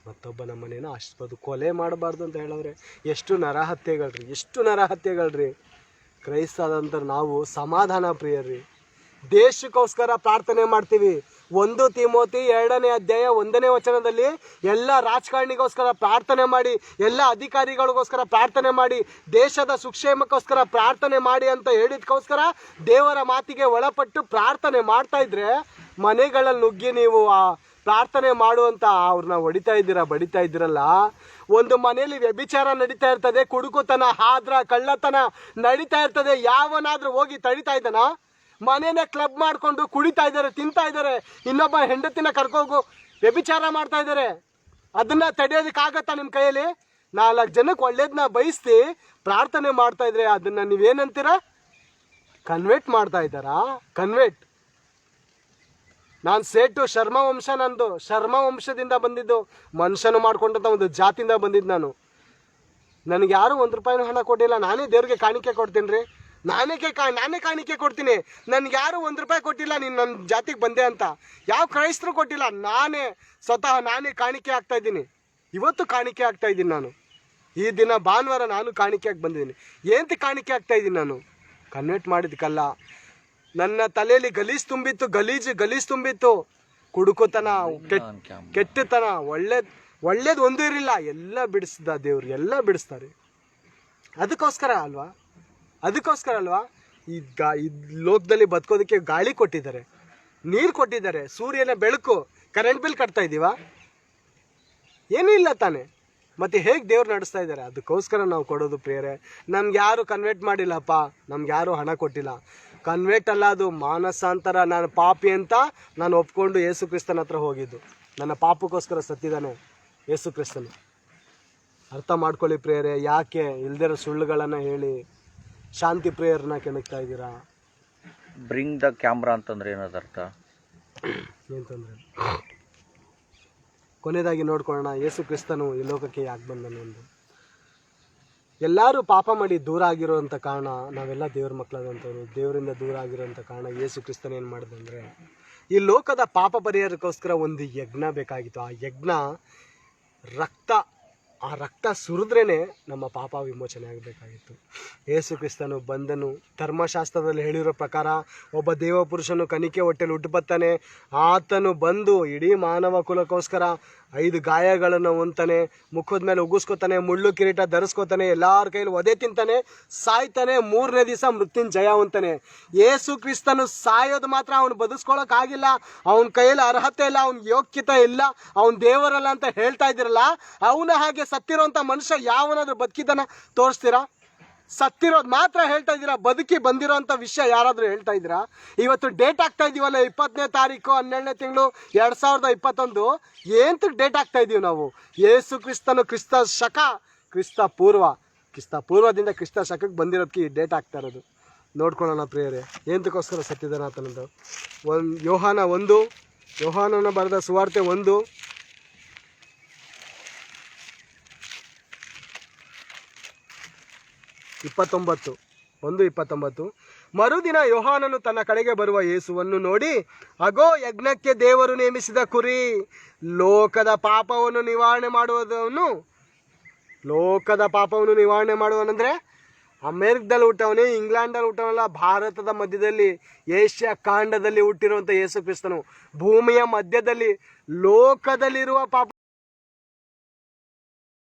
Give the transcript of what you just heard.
ಮತ್ತೊಬ್ಬನ ಮನೇನ ಆಶ್ರಯಿಸಬಾರ್ದು. ಕೊಲೆ ಮಾಡಬಾರ್ದು ಅಂತ ಹೇಳವ್ರೆ. ಎಷ್ಟು ನರಹತ್ಯೆಗಳ್ರಿ. ಕ್ರೈಸ್ತದಂತ ನಾವು ಸಮಾಧಾನ ಪ್ರಿಯರ್ರಿ. ದೇಶಕ್ಕೋಸ್ಕರ ಪ್ರಾರ್ಥನೆ ಮಾಡ್ತೀವಿ. 1 ತಿಮೋತಿ 2ನೇ ಅಧ್ಯಾಯ 1ನೇ ವಚನದಲ್ಲಿ ಎಲ್ಲ ರಾಜಕಾರಣಿಗೋಸ್ಕರ ಪ್ರಾರ್ಥನೆ ಮಾಡಿ, ಎಲ್ಲ ಅಧಿಕಾರಿಗಳಿಗೋಸ್ಕರ ಪ್ರಾರ್ಥನೆ ಮಾಡಿ, ದೇಶದ ಸುಕ್ಷೇಮಕ್ಕೋಸ್ಕರ ಪ್ರಾರ್ಥನೆ ಮಾಡಿ ಅಂತ ಹೇಳಿದಕ್ಕೋಸ್ಕರ ದೇವರ ಮಾತಿಗೆ ಒಳಪಟ್ಟು ಪ್ರಾರ್ಥನೆ ಮಾಡ್ತಾ ಇದ್ರೆ ಮನೆಗಳಲ್ಲಿ ನುಗ್ಗಿ ನೀವು ಪ್ರಾರ್ಥನೆ ಮಾಡುವಂತ ಅವ್ರನ್ನ ಬಡಿತಾ ಇದ್ದೀರಲ್ಲ. ಒಂದು ಮನೆಯಲ್ಲಿ ವ್ಯಭಿಚಾರ ನಡೀತಾ ಇರ್ತದೆ, ಕುಡುಕುತನ, ಹಾದ್ರ, ಕಳ್ಳತನ ನಡೀತಾ ಇರ್ತದೆ. ಯಾವನಾದ್ರೂ ಹೋಗಿ ತಡಿತಾ ಇದ್ದಾನ? ಮನೇನೆ ಕ್ಲಬ್ ಮಾಡ್ಕೊಂಡು ಕುಡಿತಾ ಇದ್ದಾರೆ, ತಿಂತಾ ಇದ್ದಾರೆ, ಇನ್ನೊಬ್ಬ ಹೆಂಡತಿನ ಕರ್ಕೋಗು ವ್ಯಭಿಚಾರ ಮಾಡ್ತಾ ಇದ್ದಾರೆ. ಅದನ್ನ ತಡೆಯೋದಕ್ಕಾಗತ್ತಾ ನಿಮ್ಮ ಕೈಯಲ್ಲಿ? 4 ಜನಕ್ಕೆ ಒಳ್ಳೇದನ್ನ ಬಯಸ್ತಿ ಪ್ರಾರ್ಥನೆ ಮಾಡ್ತಾ ಇದ್ರೆ ಅದನ್ನ ನೀವೇನಂತೀರ? ಕನ್ವೆರ್ಟ್ ಮಾಡ್ತಾ ಇದ್ದಾರಾ? ಕನ್ವೆರ್ಟ್. ನಾನು ಸೇಟು ಶರ್ಮಾ ವಂಶ, ನಂದು ಶರ್ಮಾ ವಂಶದಿಂದ ಬಂದಿದ್ದು, ಮನುಷ್ಯನು ಮಾಡ್ಕೊಂಡಂತ ಒಂದು ಜಾತಿಯಿಂದ ಬಂದಿದ್ದು ನಾನು. ನನಗೆ ಯಾರು 1 ರೂಪಾಯಿನೂ ಹಣ ಕೊಟ್ಟಿಲ್ಲ. ನಾನೇ ದೇವ್ರಿಗೆ ಕಾಣಿಕೆ ಕೊಡ್ತೀನಿ ರೀ. ನಾನೇ ಕಾಣಿಕೆ ಕೊಡ್ತೀನಿ. ನನಗೆ ಯಾರು 1 ರೂಪಾಯಿ ಕೊಟ್ಟಿಲ್ಲ ನೀನು ನನ್ನ ಜಾತಿಗೆ ಬಂದೆ ಅಂತ. ಯಾವ ಕ್ರೈಸ್ತರು ಕೊಟ್ಟಿಲ್ಲ. ಸ್ವತಃ ನಾನೇ ಕಾಣಿಕೆ ಆಗ್ತಾ ಇದ್ದೀನಿ. ಇವತ್ತು ಕಾಣಿಕೆ ಆಗ್ತಾ ಇದ್ದೀನಿ ನಾನು. ಈ ದಿನ ಭಾನುವಾರ ನಾನು ಕಾಣಿಕೆಯಾಗಿ ಬಂದಿದ್ದೀನಿ. ಏನಂತ ಕಾಣಿಕೆ ಆಗ್ತಾ ಇದ್ದೀನಿ ನಾನು? ಕನ್ವರ್ಟ್ ಮಾಡಿದ್ಕಲ್ಲ. ನನ್ನ ತಲೆಯಲ್ಲಿ ಗಲೀಜು ತುಂಬಿತ್ತು. ಕುಡುಕುತನ, ಕೆಟ್ಟತನ, ಒಳ್ಳೇದು ಒಂದು ಇರಲಿಲ್ಲ. ಎಲ್ಲ ಬಿಡಿಸ್ದ ದೇವ್ರು, ಎಲ್ಲ ಬಿಡಿಸ್ತಾರೆ. ಅದಕ್ಕೋಸ್ಕರ ಅಲ್ವಾ ಈ ಲೋಕದಲ್ಲಿ ಬದುಕೋದಕ್ಕೆ ಗಾಳಿ ಕೊಟ್ಟಿದ್ದಾರೆ, ನೀರು ಕೊಟ್ಟಿದ್ದಾರೆ, ಸೂರ್ಯನ ಬೆಳಕು. ಕರೆಂಟ್ ಬಿಲ್ ಕಟ್ತಾ ಇದ್ದೀವಾ? ಏನೂ ಇಲ್ಲ ತಾನೆ. ಮತ್ತೆ ಹೇಗೆ ದೇವ್ರು ನಡೆಸ್ತಾ ಇದ್ದಾರೆ? ಅದಕ್ಕೋಸ್ಕರ ನಾವು ಕೊಡೋದು ಪ್ರಿಯರೇ. ನಮ್ಗೆ ಯಾರು ಕನ್ವರ್ಟ್ ಮಾಡಿಲ್ಲಪ್ಪ, ನಮ್ಗೆ ಯಾರು ಹಣ ಕೊಟ್ಟಿಲ್ಲ. ಕನ್ವರ್ಟ್ ಅಲ್ಲ, ಅದು ಮಾನಸಾಂತರ. ನಾನು ಪಾಪಿ ಅಂತ ನಾನು ಒಪ್ಕೊಂಡು ಯೇಸು ಕ್ರಿಸ್ತನ ಹತ್ರ ಹೋಗಿದ್ದು. ನನ್ನ ಪಾಪಕ್ಕೋಸ್ಕರ ಸತ್ತಿದ್ದಾನೆ ಯೇಸು ಕ್ರಿಸ್ತನು. ಅರ್ಥ ಮಾಡ್ಕೊಳ್ಳಿ ಪ್ರಿಯರೇ. ಯಾಕೆ ಇಲ್ದಿರೋ ಸುಳ್ಳುಗಳನ್ನು ಹೇಳಿ ಶಾಂತಿ ಪ್ರೇಯರ್ನ ಕೆಣಕ್ತಾ ಇದ್ದೀರಾ? ಬ್ರಿಂಗ್ ದ ಕ್ಯಾಮ್ರಾ ಅಂತಂದ್ರೆ ಏನದ ಅರ್ಥ? ಅಂತಂದ್ರೆ ಕೊನೆಯದಾಗಿ ನೋಡ್ಕೊಳ್ಳೋಣ, ಯೇಸು ಕ್ರಿಸ್ತನು ಈ ಲೋಕಕ್ಕೆ ಯಾಕೆ ಬಂದನು ಎಂದು. ಎಲ್ಲರೂ ಪಾಪ ಮಾಡಿ ದೂರ ಆಗಿರೋಂಥ ಕಾರಣ, ನಾವೆಲ್ಲ ದೇವ್ರ ಮಕ್ಕಳಾದಂಥವ್ರು, ದೇವರಿಂದ ದೂರ ಆಗಿರೋಂಥ ಕಾರಣ ಯೇಸು ಕ್ರಿಸ್ತನ ಏನು ಮಾಡಿದಂದರೆ, ಈ ಲೋಕದ ಪಾಪ ಪರಿಹಾರಕ್ಕೋಸ್ಕರ ಒಂದು ಯಜ್ಞ ಬೇಕಾಗಿತ್ತು. ಆ ಯಜ್ಞ ರಕ್ತ ಸುರಿದ್ರೇ ನಮ್ಮ ಪಾಪ ವಿಮೋಚನೆ ಆಗಬೇಕಾಗಿತ್ತು. ಯೇಸು ಕ್ರಿಸ್ತನು ಬಂದನು. ಧರ್ಮಶಾಸ್ತ್ರದಲ್ಲಿ ಹೇಳಿರೋ ಪ್ರಕಾರ ಒಬ್ಬ ದೇವಪುರುಷನು ಕನಿಕೆ ಹೊಟ್ಟೆಲಿ ಹುಟ್ಟುಬತ್ತಾನೆ. ಆತನು ಬಂದು ಇಡೀ ಮಾನವ ಕುಲಕ್ಕೋಸ್ಕರ 5 ಗಾಯಗಳನ್ನು ಹೊಂತಾನೆ, ಮುಖದ ಮೇಲೆ ಉಗಿಸ್ಕೋತಾನೆ, ಮುಳ್ಳು ಕಿರೀಟ ಧರಿಸ್ಕೋತಾನೆ, ಎಲ್ಲರ ಕೈಲಿ ಒದೆ ತಿಂತಾನೆ, ಸಾಯ್ತಾನೆ, 3ನೇ ದಿವಸ ಮೃತ್ಯುಂಜಯ ಹೊಂತಾನೆ. ಯೇಸು ಕ್ರಿಸ್ತನು ಸಾಯೋದು ಮಾತ್ರ ಅವನು ಬದುಸ್ಕೊಳಕ್ಕಾಗಿಲ್ಲ. ಅವನ ಕೈಯಲ್ಲಿ ಅರ್ಹತೆ ಇಲ್ಲ, ಅವನ ಯೋಗ್ಯತೆ ಇಲ್ಲ, ಅವನ ದೇವರಲ್ಲ ಅಂತ ಹೇಳ್ತಾ ಇದ್ದೀರಲ್ಲ. ಅವನ ಹಾಗೆ ಸತ್ತಿರೋಂಥ ಮನುಷ್ಯ ಯಾವನಾದ್ರೂ ಬದುಕಿದ್ದಾನ ತೋರಿಸ್ತೀರಾ? ಸತ್ತಿರೋದು ಮಾತ್ರ ಹೇಳ್ತಾ ಇದ್ದೀರಾ. ಬದುಕಿ ಬಂದಿರೋಂಥ ವಿಷಯ ಯಾರಾದರೂ ಹೇಳ್ತಾ ಇದ್ದೀರಾ? ಇವತ್ತು ಡೇಟ್ ಆಗ್ತಾ ಇದೀವಲ್ಲ, 20ನೇ ತಾರೀಕು 12ನೇ ತಿಂಗಳು 2021. ಏನಕ್ಕೆ ಡೇಟ್ ಆಗ್ತಾ ಇದೀವಿ ನಾವು? ಯೇಸು ಕ್ರಿಸ್ತನು ಕ್ರಿಸ್ತ ಪೂರ್ವದಿಂದ ಕ್ರಿಸ್ತ ಶಕಕ್ಕೆ ಬಂದಿರೋದಕ್ಕೆ ಈ ಡೇಟ್ ಆಗ್ತಾ ಇರೋದು. ನೋಡ್ಕೊಳ್ಳೋಣ ಪ್ರಿಯರೇ, ಏನಕ್ಕೋಸ್ಕರ ಸತ್ತಿದ್ದಾನೆ ಆತನದು. ಯೋಹಾನನ ಬರೆದ ಸುವಾರ್ತೆ 1:29. ಮರುದಿನ ಯೋಹಾನನು ತನ್ನ ಕಡೆಗೆ ಬರುವ ಯೇಸುವನ್ನು ನೋಡಿ, ಅಗೋ ಯಜ್ಞಕ್ಕೆ ದೇವರು ನೇಮಿಸಿದ ಕುರಿ, ಲೋಕದ ಪಾಪವನ್ನು ನಿವಾರಣೆ ಮಾಡುವವನಂದ್ರೆ ಅಮೇರಿಕದಲ್ಲಿ ಹುಟ್ಟವನೇ, ಇಂಗ್ಲೆಂಡಲ್ಲಿ ಹುಟ್ಟವನಲ್ಲ, ಭಾರತದ ಮಧ್ಯದಲ್ಲಿ, ಏಷ್ಯಾ ಖಂಡದಲ್ಲಿ ಹುಟ್ಟಿರುವಂಥ ಯೇಸು ಕ್ರಿಸ್ತನು ಭೂಮಿಯ ಮಧ್ಯದಲ್ಲಿ ಲೋಕದಲ್ಲಿರುವ ಪಾಪ